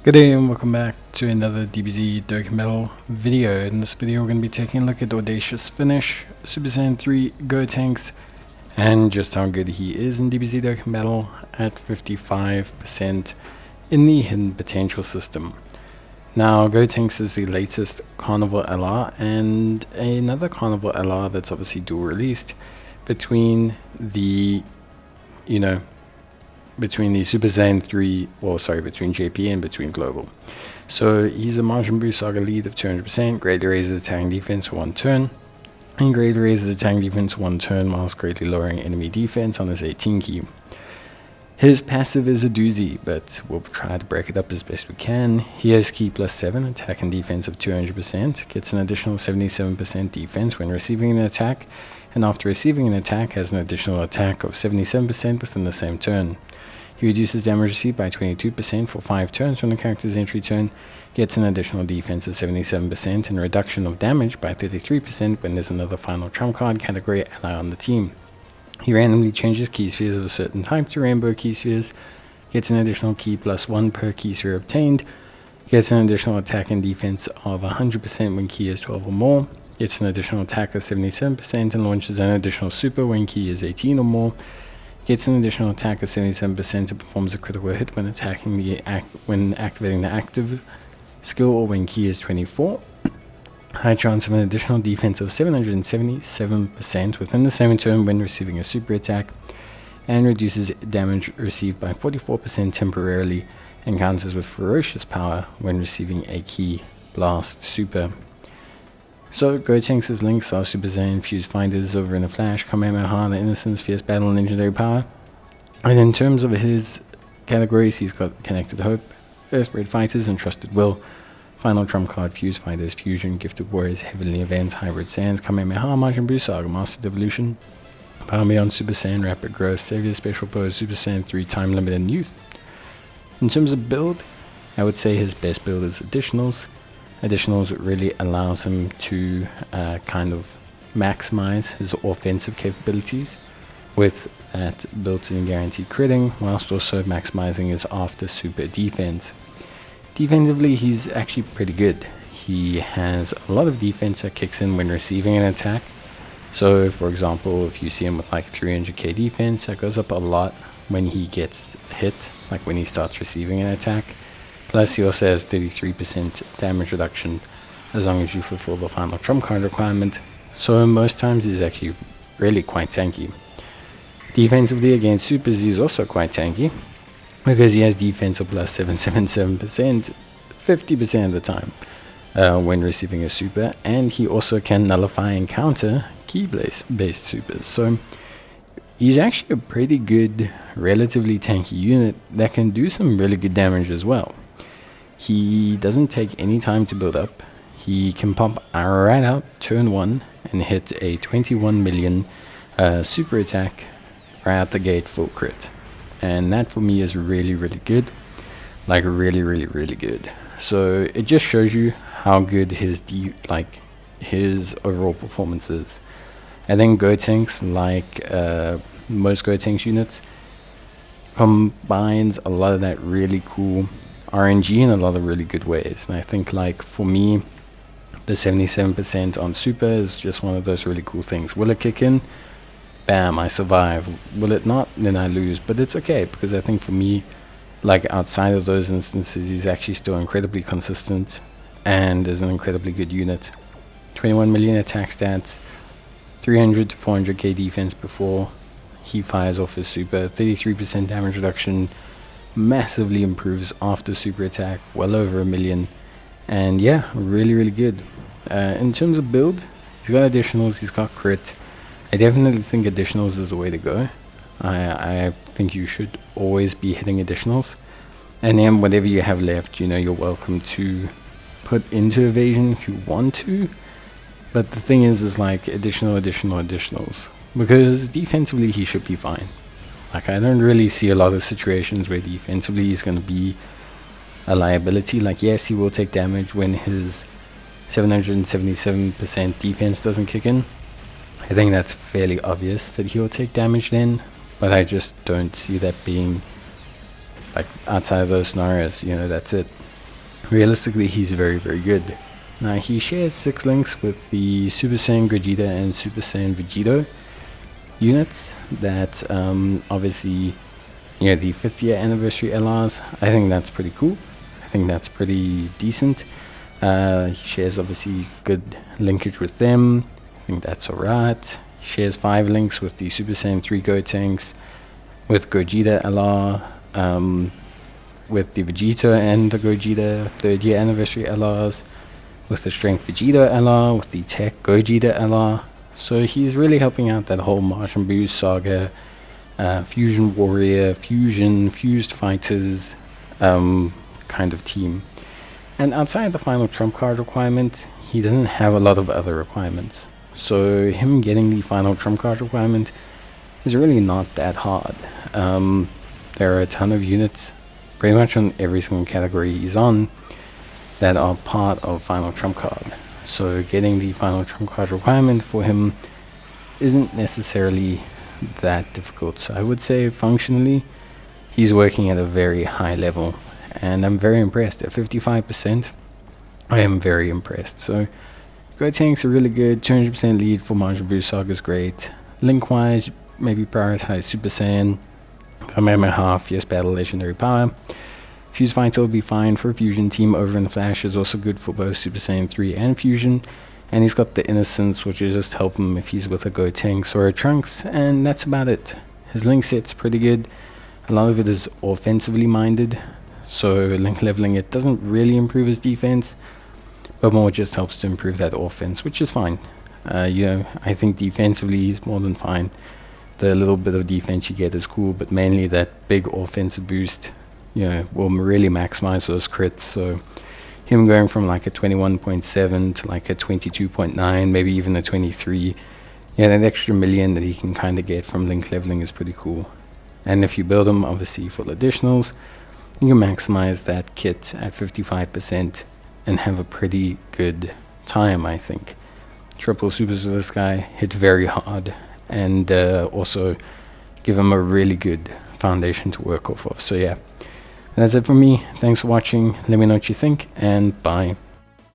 Good day and welcome back to another DBZ Dokkan video. In this video we're going to be taking a look at Audacious finish, Super Saiyan 3 Gotenks, and just how good he is in DBZ Dokkan at 55% in the hidden potential system. Now Gotenks is the latest Carnival LR and another Carnival LR that's obviously dual released between the Super Saiyan 3, between JP and between Global. So he's a Majin Buu Saga lead of 200%, greatly raises attacking defense for 1 turn, and greatly raises attacking defense 1 turn whilst greatly lowering enemy defense on his 18 key. His passive is a doozy, but we'll try to break it up as best we can. He has key plus 7, attack and defense of 200%, gets an additional 77% defense when receiving an attack, and after receiving an attack has an additional attack of 77% within the same turn. He reduces damage received by 22% for 5 turns from the character's entry turn, gets an additional defense of 77% and a reduction of damage by 33% when there's another final trump card category ally on the team. He randomly changes key spheres of a certain type to rainbow key spheres, gets an additional key plus 1 per key sphere obtained, gets an additional attack and defense of 100% when key is 12 or more, gets an additional attack of 77% and launches an additional super when key is 18 or more, gets an additional attack of 77% and performs a critical hit when activating the active skill or when key is 24. High chance of an additional defense of 777% within the same turn when receiving a super attack, and reduces damage received by 44% temporarily and counters with ferocious power when receiving a key blast super. So Gotenks' links are Super Saiyan, Fuse Fighters, Over in a Flash, Kamehameha, The Innocence, Fierce Battle, and Legendary Power. And in terms of his categories, he's got Connected Hope, Earthbred Fighters, and Trusted Will, Final Trump Card, Fuse Fighters, Fusion, Gifted Warriors, Heavenly Events, Hybrid Saiyans, Kamehameha, Majin Buu Saga, Mastered Evolution, Power Beyond Super Saiyan, Rapid Growth, Savior Special Pose, Super Saiyan 3, Time Limit, and Youth. In terms of build, I would say his best build is Additionals. Additionals really allows him to kind of maximize his offensive capabilities with that built-in guaranteed critting, whilst also maximizing his after super defense. Defensively, he's actually pretty good. He has a lot of defense that kicks in when receiving an attack. So for example, if you see him with like 300k defense, that goes up a lot when he gets hit, like when he starts receiving an attack. Plus, he also has 33% damage reduction as long as you fulfill the final trump card requirement, so most times he's actually really quite tanky. Defensively against supers, he's also quite tanky because he has defense of plus 777% 50% of the time when receiving a super, and he also can nullify and counter key-based supers. So he's actually a pretty good, relatively tanky unit that can do some really good damage as well. He doesn't take any time to build up. He can pop right out turn 1 and hit a 21 million super attack right out the gate full crit. And that for me is really good. Like really good. So it just shows you how good his overall performance is. I think Gotenks, like most Gotenks units, combines a lot of that really cool RNG in a lot of really good ways. And I think, like, for me, the 77% on super is just one of those really cool things. Will it kick in? Bam, I survive. Will it not? Then I lose. But it's okay, because I think for me, like, outside of those instances, he's actually still incredibly consistent and is an incredibly good unit. 21 million attack stats, 300 to 400k defense before he fires off his super, 33% damage reduction, massively improves after super attack, well over 1 million, and yeah, really good. In terms of build, he's got additionals, he's got crit. I definitely think additionals is the way to go. I think you should always be hitting additionals, and then whatever you have left, you're welcome to put into evasion if you want to, but the thing is like additionals, because defensively he should be fine. Like, I don't really see a lot of situations where defensively he's going to be a liability. Like, yes, he will take damage when his 777% defense doesn't kick in. I think that's fairly obvious that he will take damage then, but I just don't see that being, like, outside of those scenarios, that's it. realistically he's very, very good. Now he shares 6 links with the Super Saiyan Gogeta and Super Saiyan Vegito units that obviously, you know, the 5th year anniversary LRs. I think that's pretty cool. I think that's pretty decent. He shares obviously good linkage with them. I think that's alright. He shares 5 links with the Super Saiyan 3 Gotenks, with Gogeta LR, with the Vegito and the Gogeta 3rd year anniversary LRs, with the Strength Vegeta LR, with the TEQ Gogeta LR. So he's really helping out that whole Majin Buu saga, Fusion Warrior, Fusion, Fused Fighters kind of team. And outside the final trump card requirement, he doesn't have a lot of other requirements. So him getting the final trump card requirement is really not that hard. There are a ton of units, pretty much on every single category he's on, that are part of final trump card. So getting the final trump card requirement for him isn't necessarily that difficult. So I would say functionally he's working at a very high level, and I'm very impressed. At 55%, I am very impressed. So Gotenks are really good. 200% lead for Majin Buu Saga is great. Link wise, maybe prioritize Super Saiyan, Kamehameha, Fierce Battle, Legendary Power. Fuse Fighter will be fine for a Fusion team. Over in Flash is also good for both Super Saiyan 3 and Fusion. And he's got the Innocence, which will just help him if he's with a Gotenks or a Trunks. And that's about it. His link set's pretty good. A lot of it is offensively minded, so link leveling it doesn't really improve his defense, but more just helps to improve that offense, which is fine. You know, I think defensively he's more than fine. The little bit of defense you get is cool, but mainly that big offensive boost, you know, will really maximize those crits. So him going from like a 21.7 to like a 22.9, maybe even a 23, yeah, that extra million that he can kind of get from link leveling is pretty cool. And if you build him obviously full additionals, you can maximize that kit at 55% and have a pretty good time, I think. Triple supers with this guy, hit very hard, and also give him a really good foundation to work off of. So yeah, that's it from me. Thanks for watching. Let me know what you think, and bye.